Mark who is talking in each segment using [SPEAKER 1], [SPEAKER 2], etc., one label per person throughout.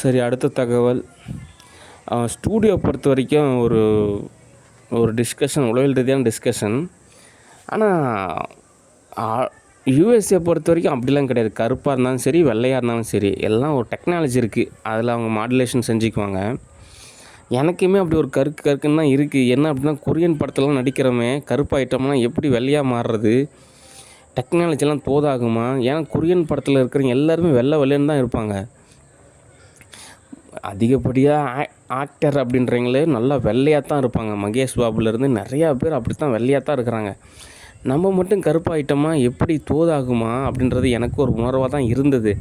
[SPEAKER 1] சரி, அடுத்த தகவல். ஸ்டூடியோ பொறுத்த வரைக்கும் ஒரு ஒரு டிஸ்கஷன், உளவியல் ரீதியான டிஸ்கஷன். ஆனால் யுஎஸ்ஏ பொறுத்த வரைக்கும் அப்படிலாம் கிடையாது. கருப்பாக இருந்தாலும் சரி, வெள்ளையாக இருந்தாலும் சரி, எல்லாம் ஒரு டெக்னாலஜி இருக்குது. அதில் அவங்க மாடுலேஷன் செஞ்சுக்குவாங்க. எனக்குமே அப்படி ஒரு கருக்குன்னு தான் இருக்குது. என்ன அப்படின்னா, கொரியன் படத்துலலாம் நடிக்கிறோமே, கருப்பாயிட்டோம்னா எப்படி வெள்ளையாக மாறுறது? டெக்னாலஜிலாம் போதாகுமா? ஏன்னா கொரியன் படத்தில் இருக்கிறவங்க எல்லாருமே வெள்ளை வெள்ளைன்னு தான் இருப்பாங்க. அதிகப்படியாக ஆக்டர் அப்படின்றவங்களே நல்லா வெள்ளையாக தான் இருப்பாங்க. மகேஷ் பாபுலேருந்து நிறையா பேர் அப்படி தான் வெள்ளையாக தான் இருக்கிறாங்க. நம்ம மட்டும் கருப்பாயிட்டோமா எப்படி தோதாகுமா அப்படின்றது எனக்கு ஒரு உணர்வாக தான் இருந்தது.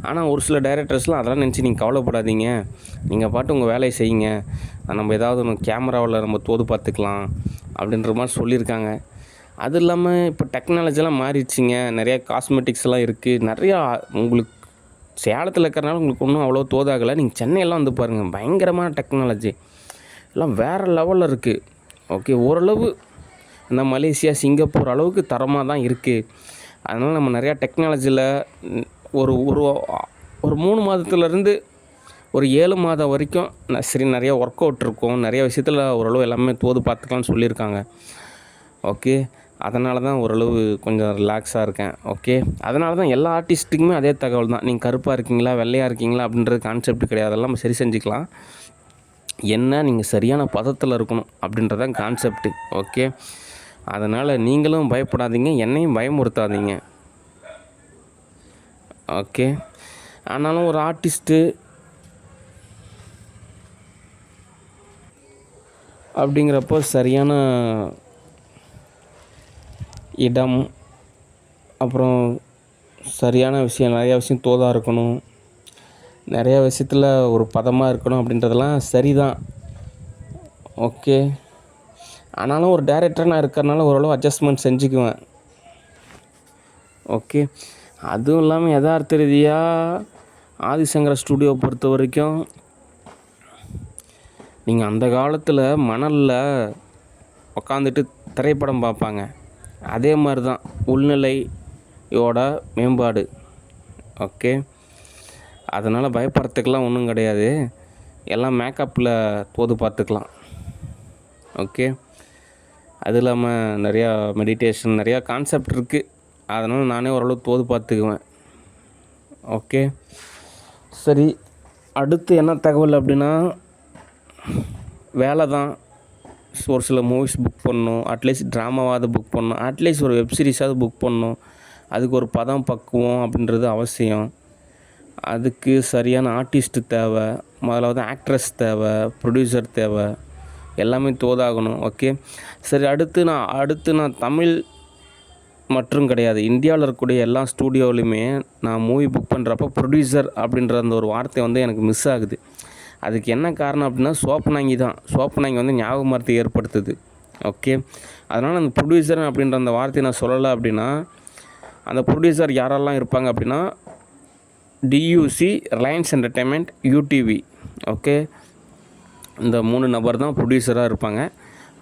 [SPEAKER 1] ஆனால் ஒரு சில டைரக்டர்ஸ்லாம் அதெல்லாம் நினச்சி நீங்கள் கவலைப்படாதீங்க, நீங்கள் பாட்டு உங்கள் வேலையை செய்யுங்க, நம்ம ஏதாவது ஒன்று கேமராவில் நம்ம தோது பார்த்துக்கலாம் அப்படின்ற மாதிரி சொல்லியிருக்காங்க. அது இல்லாமல் இப்போ டெக்னாலஜிலாம் மாறிடுச்சிங்க. நிறையா காஸ்மெட்டிக்ஸ்லாம் இருக்குது. நிறையா உங்களுக்கு சேலத்தில் இருக்கிறனால உங்களுக்கு ஒன்றும் அவ்வளோ தோதாகலை. நீங்கள் சென்னையெல்லாம் வந்து பாருங்கள், பயங்கரமான டெக்னாலஜி எல்லாம் வேறு லெவலில் இருக்குது. ஓகே, ஓரளவு இந்த மலேசியா, சிங்கப்பூர் அளவுக்கு தரமாக தான் இருக்குது. அதனால் நம்ம நிறையா டெக்னாலஜியில் ஒரு ஒரு ஒரு 3 மாதத்துலேருந்து ஒரு 7 மாதம் வரைக்கும் சரி நிறையா ஒர்க் அவுட் இருக்கும். நிறைய விஷயத்தில் ஓரளவு எல்லாமே தோது பார்த்துக்கலாம்னு சொல்லியிருக்காங்க. ஓகே, அதனால தான் ஓரளவு கொஞ்சம் ரிலாக்ஸாக இருக்கேன். ஓகே, அதனால தான் எல்லா ஆர்டிஸ்ட்டுக்குமே அதே தகவல் தான். நீங்கள் கருப்பாக இருக்கீங்களா, வெள்ளையாக இருக்கீங்களா அப்படின்றது கான்செப்ட் கிடையாது. அதெல்லாம் நம்ம சரி செஞ்சுக்கலாம். என்ன, நீங்கள் சரியான பதத்தில் இருக்கணும் அப்படின்றதான் கான்செப்ட்டு. ஓகே, அதனால் நீங்களும் பயப்படாதீங்க, என்னையும் பயமுறுத்தாதீங்க. ஓகே, ஆனாலும் ஒரு ஆர்டிஸ்ட்டு அப்படிங்கிறப்போ சரியான இடம், அப்புறம் சரியான விஷயம், நிறையா விஷயம் தோதாக இருக்கணும், நிறையா விஷயத்தில் ஒரு பதமாக இருக்கணும் அப்படின்றதெல்லாம் சரிதான். ஓகே, ஆனாலும் ஒரு டைரக்டராக நான் இருக்கிறனால ஓரளவு அட்ஜஸ்ட்மெண்ட் செஞ்சுக்குவேன். ஓகே, அதுவும் இல்லாமல் யதார்த்த ரீதியாக ஆதிசங்கர ஸ்டூடியோ பொறுத்த வரைக்கும் நீங்கள் அந்த காலத்தில் மணலில் உக்காந்துட்டு திரைப்படம் பார்ப்பாங்க. அதே மாதிரி தான் உள்நிலையோட மேம்பாடு. ஓகே, அதனால் பயப்படுறதுக்கெலாம் ஒன்றும் கிடையாது. எல்லாம் மேக்கப்பில் தோது பார்த்துக்கலாம். ஓகே, அது இல்லாமல் நிறையா மெடிடேஷன், நிறையா கான்செப்ட் இருக்குது. அதனால் நானே ஓரளவு தோது பார்த்துக்குவேன். ஓகே, சரி, அடுத்து என்ன தகவல் அப்படின்னா, வேலை தான். ஒரு சில மூவிஸ் புக் பண்ணணும், அட்லீஸ்ட் ட்ராமாவாவது புக் பண்ணணும், அட்லீஸ்ட் ஒரு வெப் சீரிஸாவது புக் பண்ணணும். அதுக்கு ஒரு பதம் பக்குவம் அப்படின்றது அவசியம். அதுக்கு சரியான ஆர்டிஸ்ட்டு தேவை, முதலாவது ஆக்ட்ரஸ் தேவை, ப்ரொடியூசர் தேவை, எல்லாமே தோதாகணும். ஓகே, சரி, அடுத்து நான் தமிழ் மற்றும் கிடையாது, இந்தியாவில் இருக்கக்கூடிய எல்லா ஸ்டூடியோவிலையுமே நான் மூவி புக் பண்ணுறப்போ ப்ரொடியூசர் அப்படின்ற அந்த ஒரு வார்த்தை வந்து எனக்கு மிஸ் ஆகுது. அதுக்கு என்ன காரணம் அப்படின்னா, சோப்பனாங்கி தான். சோப்பனாங்கி வந்து ஞாபக மறதி ஏற்படுத்துது. ஓகே, அதனால் அந்த ப்ரொடியூசர் அப்படின்ற அந்த வார்த்தையை நான் சொல்லலை அப்படின்னா, அந்த ப்ரொடியூசர் யாரெல்லாம் இருப்பாங்க அப்படின்னா, டியூசி, ரிலையன்ஸ் என்டர்டெயின்மெண்ட், யூடிவி. ஓகே, இந்த 3 நபர் தான் ப்ரொடியூசராக இருப்பாங்க.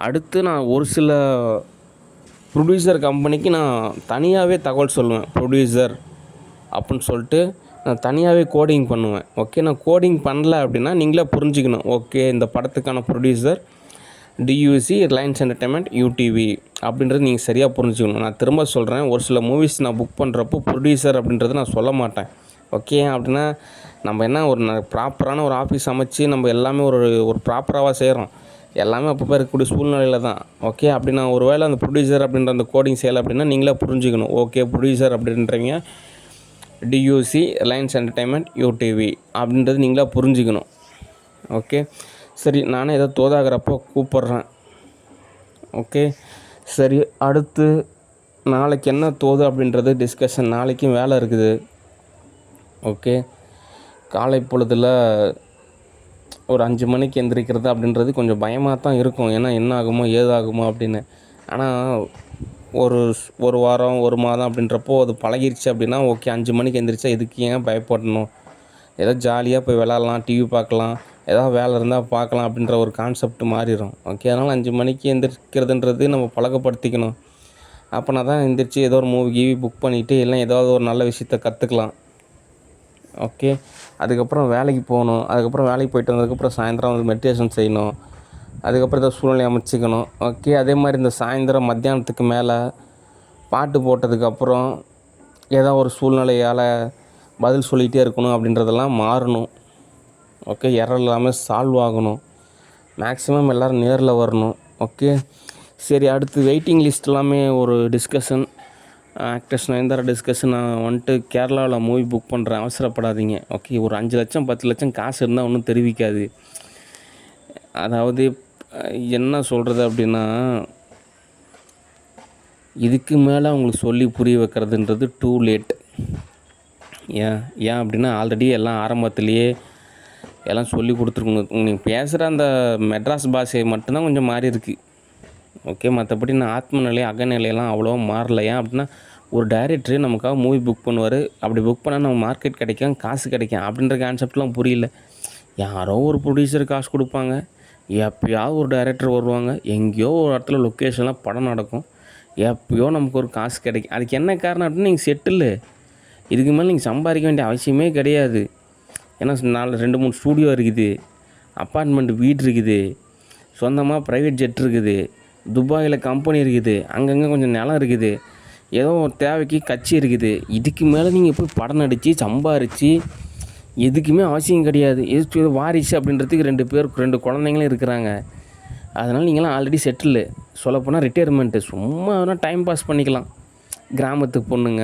[SPEAKER 1] அடுத்து நான் ஒரு சில ப்ரொடியூசர் கம்பெனிக்கு நான் தனியாகவே தகவல் சொல்லுவேன். ப்ரொடியூசர் அப்படின்னு சொல்லிட்டு நான் தனியாகவே கோடிங் பண்ணுவேன். ஓகே, நான் கோடிங் பண்ணல அப்படின்னா நீங்களே புரிஞ்சுக்கணும். ஓகே, இந்த படத்துக்கான ப்ரொடியூசர் டியூசி, ரிலையன்ஸ் என்டர்டெயின்மெண்ட், யூடிவி அப்படின்றது நீங்கள் சரியாக புரிஞ்சுக்கணும். நான் திரும்ப சொல்கிறேன், ஒரு சில மூவிஸ் நான் புக் பண்ணுறப்போ ப்ரொடியூசர் அப்படின்றது நான் சொல்ல மாட்டேன். ஓகே, அப்படின்னா நம்ம என்ன ஒரு ப்ராப்பரான ஒரு ஆஃபீஸ் அமைச்சு நம்ம எல்லாமே ஒரு ப்ராப்பராக செய்கிறோம். எல்லாமே அப்பப்போ இருக்கக்கூடிய சூழ்நிலையில் தான். ஓகே, அப்படி நான் ஒரு வேளை அந்த ப்ரொடியூசர் அப்படின்ற அந்த கோடிங் செய்யலை அப்படின்னா நீங்களே புரிஞ்சுக்கணும். ஓகே, ப்ரொடியூசர் அப்படின்றவங்க டியூசி, ரிலையன்ஸ் என்டர்டெயின்மெண்ட், யூடிவி அப்படின்றது நீங்களே புரிஞ்சுக்கணும். ஓகே, சரி, நானே ஏதோ தோதாகிறப்போ கூப்பிட்றேன். ஓகே, சரி, அடுத்து நாளைக்கு என்ன தோது அப்படின்றது டிஸ்கஷன். நாளைக்கும் வேலை இருக்குது. ஓகே, காலை பொழுதில் ஒரு 5 மணிக்கு எந்திரிக்கிறது அப்படின்றது கொஞ்சம் பயமாக தான் இருக்கும். ஏன்னா என்ன ஆகுமோ ஏதாகுமோ அப்படின்னு. ஆனால் ஒரு வாரம், ஒரு மாதம் அப்படின்றப்போ அது பழகிருச்சு அப்படின்னா ஓகே, 5 மணிக்கு எந்திரிச்சா எதுக்கு ஏன் பயப்படணும், ஏதோ ஜாலியாக போய் விளாட்லாம், டிவி பார்க்கலாம், ஏதாவது வேலை இருந்தால் பார்க்கலாம் அப்படின்ற ஒரு கான்செப்ட் மாறிடும். ஓகே, அதனால் 5 மணிக்கு எந்திரிக்கிறதுன்றது நம்ம பழக்கப்படுத்திக்கணும். அப்போனா தான் எந்திரிச்சு ஏதோ ஒரு மூவி புக் பண்ணிவிட்டு இல்லை ஏதாவது ஒரு நல்ல விஷயத்த கற்றுக்கலாம். ஓகே. அதுக்கப்புறம் வேலைக்கு போகணும். அதுக்கப்புறம் வேலைக்கு போயிட்டு வந்ததுக்கப்புறம் சாயந்தரம் வந்து மெடிடேஷன் செய்யணும். அதுக்கப்புறம் ஏதோ சூழ்நிலையை அமைச்சிக்கணும். ஓகே. அதே மாதிரி இந்த சாயந்தரம் மத்தியானத்துக்கு மேலே பாட்டு போட்டதுக்கப்புறம் ஏதோ ஒரு சூழ்நிலையால் பதில் சொல்லிகிட்டே இருக்கணும் அப்படின்றதெல்லாம் மாறணும். ஓகே. எரர் இல்லாமல் சால்வ் ஆகணும். மேக்ஸிமம் எல்லோரும் நேரில் வரணும். ஓகே. சரி, அடுத்து வெயிட்டிங் லிஸ்ட் எல்லாமே ஒரு டிஸ்கஷன். Actress Nayanthara discussion. நான் வந்துட்டு கேரளாவில் மூவி புக் பண்ணுறேன், அவசரப்படாதீங்க. ஓகே. ஒரு 5 லட்சம் 10 லட்சம் காசு இருந்தால் ஒன்றும் தெரிவிக்காது. அதாவது என்ன சொல்கிறது அப்படின்னா, இதுக்கு மேலே அவங்களுக்கு சொல்லி புரிய வைக்கிறதுன்றது டூ லேட். ஏன் ஏன் அப்படின்னா ஆல்ரெடி எல்லாம் ஆரம்பத்துலேயே எல்லாம் சொல்லி கொடுத்துருக்கணும். நீங்கள் பேசுகிற அந்த மெட்ராஸ் பாஷை மட்டும்தான் கொஞ்சம் மாறி இருக்குது. ஓகே. மற்றபடி நான் ஆத்ம நிலை அகநிலையெல்லாம் அவ்வளோவா மாறல. ஏன் அப்படின்னா ஒரு டைரக்டரு நமக்காக மூவி புக் பண்ணுவார். அப்படி புக் பண்ணால் நம்ம மார்க்கெட் கிடைக்கும், காசு கிடைக்கும் அப்படின்ற கான்செப்ட்லாம் புரியல. யாரோ ஒரு ப்ரொடியூசர் காசு கொடுப்பாங்க, எப்போயாவது ஒரு டைரக்டர் வருவாங்க, எங்கேயோ ஒரு இடத்துல லொக்கேஷன்லாம் படம் நடக்கும், எப்போயோ நமக்கு ஒரு காசு கிடைக்கும். அதுக்கு என்ன காரணம் அப்படின்னா நீங்கள் செட்டில். இதுக்கு மேலே நீங்கள் சம்பாதிக்க வேண்டிய அவசியமே கிடையாது. ஏன்னா 2-3 ஸ்டூடியோ இருக்குது, அப்பார்ட்மெண்ட் வீடு இருக்குது, சொந்தமாக ப்ரைவேட் ஜெட் இருக்குது, துபாயில் கம்பெனி இருக்குது, அங்கங்கே கொஞ்சம் நிலம் இருக்குது, ஏதோ ஒரு தேவைக்கு கட்சி இருக்குது. இதுக்கு மேலே நீங்கள் போய் படம் நடித்து சம்பாரித்து எதுக்குமே அவசியம் கிடையாது. எது வாரிசு அப்படின்றதுக்கு 2 குழந்தைங்களும் இருக்கிறாங்க. அதனால் நீங்களாம் ஆல்ரெடி செட்டில். சொல்லப்போனால் ரிட்டையர்மெண்ட்டு. சும்மா வேணால் டைம் பாஸ் பண்ணிக்கலாம். கிராமத்துக்கு பொண்ணுங்க,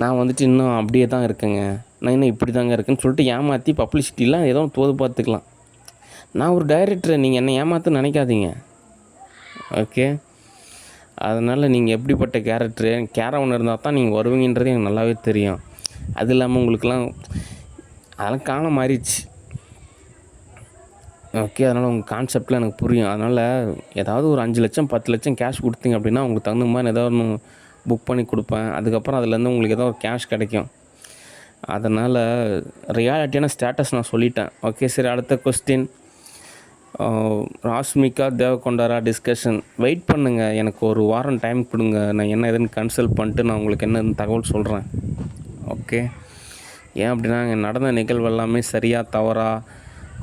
[SPEAKER 1] நான் வந்துட்டு இன்னும் அப்படியே தான் இருக்கேங்க, நான் இன்னும் இப்படி தாங்க இருக்கேன்னு சொல்லிட்டு ஏமாற்றி பப்ளிசிட்டிலாம் ஏதோ தோது பார்த்துக்கலாம். நான் ஒரு டைரக்டர், நீங்கள் என்னை ஏமாற்ற நினைக்காதீங்க. ஓகே. அதனால் நீங்கள் எப்படிப்பட்ட கேரக்டர் இருந்தால் தான் நீங்கள் வருவீங்கன்றது எனக்கு நல்லாவே தெரியும். அது இல்லாமல் உங்களுக்கெல்லாம் அதெல்லாம் காலம் மாறிடுச்சு. ஓகே. அதனால் உங்கள் கான்செப்ட்லாம் எனக்கு புரியும். அதனால் ஏதாவது ஒரு 5 லட்சம் 10 லட்சம் கேஷ் கொடுத்தீங்க அப்படின்னா உங்களுக்கு தகுந்த மாதிரி ஏதாவது ஒன்று புக் பண்ணி கொடுப்பேன். அதுக்கப்புறம் அதுலேருந்து உங்களுக்கு ஏதோ ஒரு கேஷ் கிடைக்கும். அதனால் ரியாலிட்டியான ஸ்டேட்டஸ் நான் சொல்லிட்டேன். ஓகே. சரி, அடுத்த கொஸ்டின். ராஷ்மிகா தேவகொண்டாரா டிஸ்கஷன். வெயிட் பண்ணுங்கள், எனக்கு ஒரு வாரம் டைம் கொடுங்க. நான் என்ன எதுன்னு கன்சல்ட் பண்ணிட்டு நான் உங்களுக்கு என்னென்னு தகவல் சொல்கிறேன். ஓகே. ஏன் அப்படின்னா நடந்த நிகழ்வு எல்லாமே சரியாக தவறா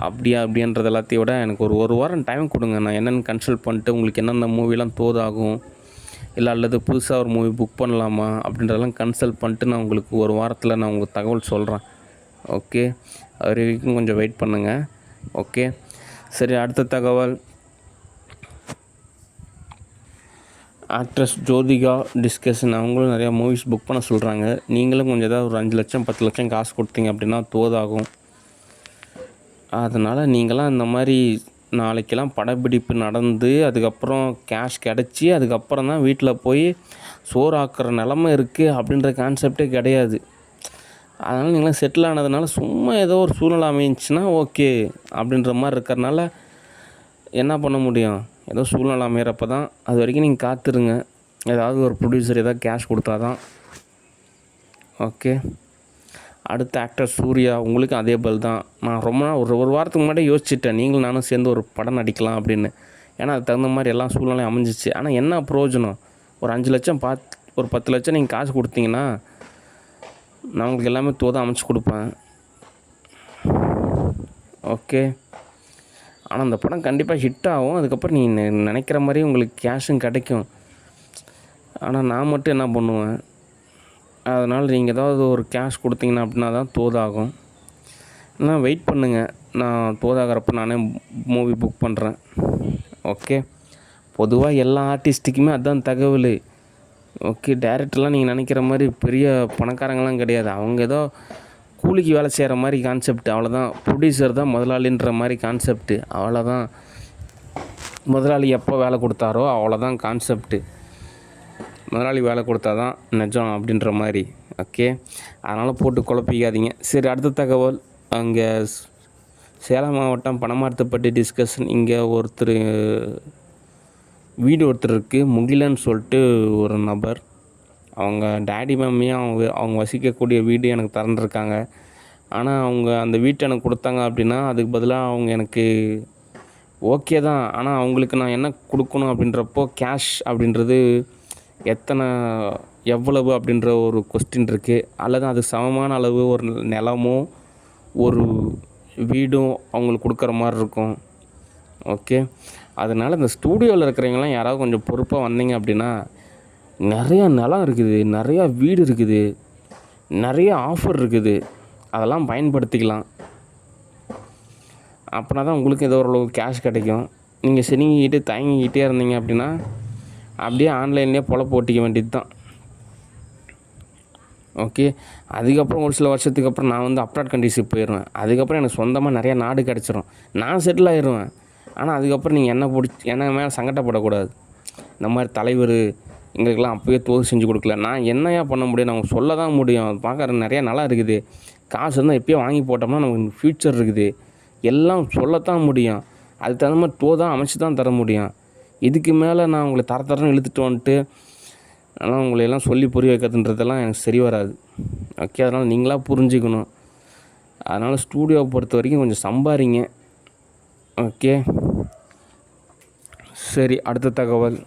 [SPEAKER 1] அப்படின்றது எல்லாத்தையும் விட எனக்கு ஒரு வாரம் டைம் கொடுங்க. நான் என்னென்னு கன்சல்ட் பண்ணிட்டு உங்களுக்கு என்னென்ன மூவிலாம் தோதாகும், இல்லை அல்லது புதுசாக ஒரு மூவி புக் பண்ணலாமா அப்படின்றதெல்லாம் கன்சல்ட் பண்ணிட்டு நான் உங்களுக்கு ஒரு வாரத்தில் நான் உங்களுக்கு தகவல் சொல்கிறேன். ஓகே. அது வரைக்கும் கொஞ்சம் வெயிட் பண்ணுங்கள். ஓகே. சரி, அடுத்த தகவல். Actress Jyothika discussion. அவங்களும் நிறையா மூவிஸ் புக் பண்ண சொல்கிறாங்க. நீங்களும் கொஞ்சம் ஏதாவது ஒரு 5 லட்சம் 10 லட்சம் காசு கொடுத்தீங்க அப்படின்னா தோதாகும். அதனால் நீங்களாம் இந்த மாதிரி நாளைக்கெல்லாம் படப்பிடிப்பு நடந்து அதுக்கப்புறம் கேஷ் கிடச்சி அதுக்கப்புறம் தான் வீட்டில் போய் சோறு ஆக்குற நிலமை இருக்குது அப்படின்ற கான்செப்டே கிடையாது. அதனால் நீங்களாம் செட்டில் ஆனதுனால சும்மா ஏதோ ஒரு சூழ்நிலை அமைஞ்சிச்சின்னா ஓகே அப்படின்ற மாதிரி இருக்கிறனால என்ன பண்ண முடியும்? ஏதோ சூழ்நிலை அமைகிறப்ப தான். அது வரைக்கும் நீங்கள் காத்துருங்க. ஏதாவது ஒரு ப்ரொடியூசர் ஏதாவது கேஷ் கொடுத்தா தான். ஓகே. அடுத்த ஆக்டர் சூர்யா. உங்களுக்கும் அதே பதில் தான். நான் ரொம்ப நாள் ஒரு வாரத்துக்கு முன்னாடி யோசிச்சுட்டேன், நீங்களும் நானும் சேர்ந்து ஒரு படம் நடிக்கலாம் அப்படின்னு. ஏன்னா அதுக்கு தகுந்த மாதிரி எல்லாம் சூழ்நிலையும் அமைஞ்சிச்சு. ஆனால் என்ன பிரயோஜனம்? ஒரு 5 லட்சம் ஒரு 10 லட்சம் நீங்கள் காசு கொடுத்தீங்கன்னா நான் உங்களுக்கு எல்லாமே தோதாக அமைச்சு கொடுப்பேன். ஓகே. ஆனால் அந்த படம் கண்டிப்பாக ஹிட் ஆகும். அதுக்கப்புறம் நீங்கள் நினைக்கிற மாதிரி உங்களுக்கு கேஷும் கிடைக்கும். ஆனால் நான் மட்டும் என்ன பண்ணுவேன்? அதனால் நீங்கள் ஏதாவது ஒரு கேஷ் கொடுத்தீங்கன்னா அப்படின்னா தான் தோதாகும். நான் வெயிட் பண்ணுங்கள், நான் தோதாகிறப்ப நானே மூவி புக் பண்ணுறேன். ஓகே. பொதுவாக எல்லா ஆர்டிஸ்ட்டுக்குமே அதுதான் தகவல். ஓகே. டைரக்டர்லாம் நீங்கள் நினைக்கிற மாதிரி பெரிய பணக்காரங்களாம் கிடையாது. அவங்க ஏதோ கூலிக்கு வேலை செய்கிற மாதிரி கான்செப்ட், அவ்வளோதான். ப்ரொடியூசர் தான் முதலாளின்ற மாதிரி கான்செப்ட்டு, அவ்வளோதான். முதலாளி எப்போ வேலை கொடுத்தாரோ அவ்வளோதான் கான்செப்ட்டு. முதலாளி வேலை கொடுத்தா தான் நிஜம் அப்படின்ற மாதிரி. ஓகே. அதனால் போட்டு குழப்பிக்காதீங்க. சரி, அடுத்த தகவல். அங்கே சேலம் மாவட்டம் பனமரத்துப்பட்டி டிஸ்கஷன். இங்கே வீடு இருக்குது, முகிலன்னு சொல்லிட்டு ஒரு நபர். அவங்க டேடி மம்மியும் அவங்க வசிக்கக்கூடிய வீடு எனக்கு திறந்துருக்காங்க. ஆனால் அவங்க அந்த வீட்டை எனக்கு கொடுத்தாங்க அப்படின்னா அதுக்கு பதிலாக அவங்க எனக்கு ஓகே தான். ஆனால் அவங்களுக்கு நான் என்ன கொடுக்கணும் அப்படின்றப்போ கேஷ் அப்படின்றது எத்தனை எவ்வளவு அப்படின்ற ஒரு கொஸ்டின் இருக்குது. அல்லது அது சமமான அளவு ஒரு நிலமோ ஒரு வீடும் அவங்களுக்கு கொடுக்குற மாதிரி இருக்கும். ஓகே. அதனால் இந்த ஸ்டூடியோவில் இருக்கிறவங்களாம் யாராவது கொஞ்சம் பொறுப்பாக வந்தீங்க அப்படின்னா, நிறையா நிலம் இருக்குது, நிறையா வீடு இருக்குது, நிறைய ஆஃபர் இருக்குது. அதெல்லாம் பயன்படுத்திக்கலாம். அப்படின்னா தான் உங்களுக்கு ஏதோ ஓரளவு கேஷ் கிடைக்கும். நீங்கள் சினிங்கிக்கிட்டு தயங்கிக்கிட்டே இருந்தீங்க அப்படின்னா அப்படியே ஆன்லைன்லேயே பொழப்பு ஓட்டிக்க வேண்டியது தான். ஓகே. அதுக்கப்புறம் ஒரு சில வருஷத்துக்கு அப்புறம் நான் வந்து அப்ராட் கண்ட்ரிஸுக்கு போயிடுவேன். அதுக்கப்புறம் எனக்கு சொந்தமாக நிறையா நாடு கிடச்சிரும், நான் செட்டில் ஆயிடுவேன். ஆனால் அதுக்கப்புறம் நீங்கள் என்ன மேலே சங்கடப்படக்கூடாது. இந்த மாதிரி தலைவர் எங்களுக்கெல்லாம் அப்போயே தோது செஞ்சு கொடுக்கல. நான் என்னையா பண்ண முடியும்? நான் சொல்ல தான் முடியும். பார்க்குற நிறையா நல்லா இருக்குது, காசு இருந்தால் எப்போயோ வாங்கி போட்டோம்னா நமக்கு ஃப்யூச்சர் இருக்குது, எல்லாம் சொல்லத்தான் முடியும். அதுக்கு தகுந்த மாதிரி தோதாக அமைச்சு தான் தர முடியும். இதுக்கு மேலே நான் உங்களை தரன்னு இழுத்துட்டு வந்துட்டு ஆனால் உங்களையெல்லாம் சொல்லி புரிய வைக்கிறதுன்றதெல்லாம் எனக்கு சரி வராது. ஓகே. அதனால் நீங்களாக புரிஞ்சுக்கணும். அதனால் ஸ்டூடியோவை பொறுத்த வரைக்கும் கொஞ்சம் சம்பாதிங்க. ஓகே. சரி, அடுத்த தகவல்.